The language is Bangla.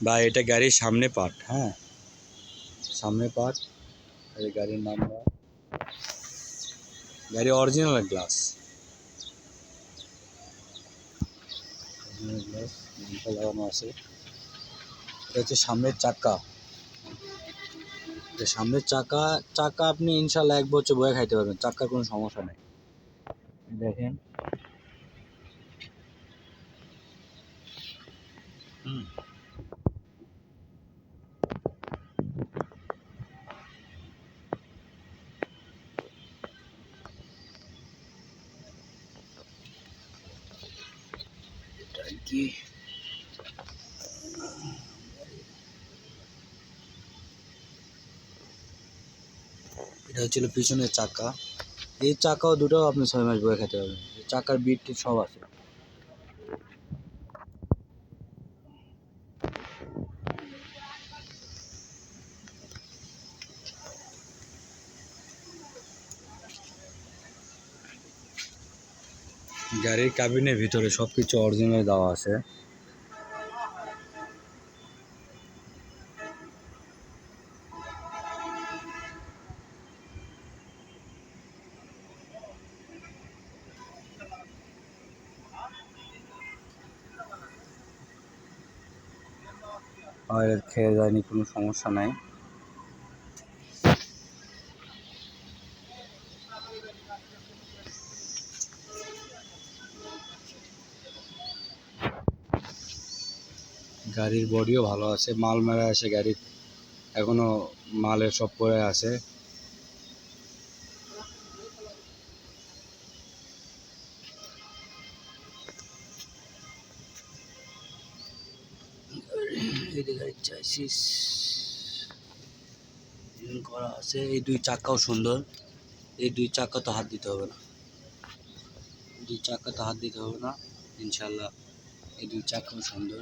বা এটা গাড়ির সামনে পার্ট, হ্যাঁ সামনে পার্ট। এই গাড়ির নাম্বার, গাড়ি অরিজিনাল গ্লাস, নামটা লাগানো আছে। এটা হচ্ছে সামনের চাকা, সামনের চাকা। চাকা আপনি ইনশাল্লাহ 1 বছর বয়ে খাইতে পারবেন, চাকার কোনো সমস্যা নেই। দেখেন এটা কি, এটা হচ্ছিল পিছনের চাকা। এই চাকাও দুটাও আপনি 6 মাস বয়ে খেতে পারবেন, চাকার বিট টিট সব আছে। গাড়ির ক্যাবিনের ভিতরে সবকিছু অরিজিনাল দেওয়া আছে। অয়েল খেয়ে যায়নি, কোনো সমস্যা নাই। গাড়ির বডিও ভালো আছে, মাল মেরা আছে গাড়ির, এখনো মালের সব পরে আছে। গাড়ির চাইছিস করা আছে। এই 2 চাকাও সুন্দর, এই 2 চাকা তো হাত দিতে হবে না, 2 চাকা তো হাত দিতে হবে না ইনশাল্লাহ। এই 2 চাকাও সুন্দর।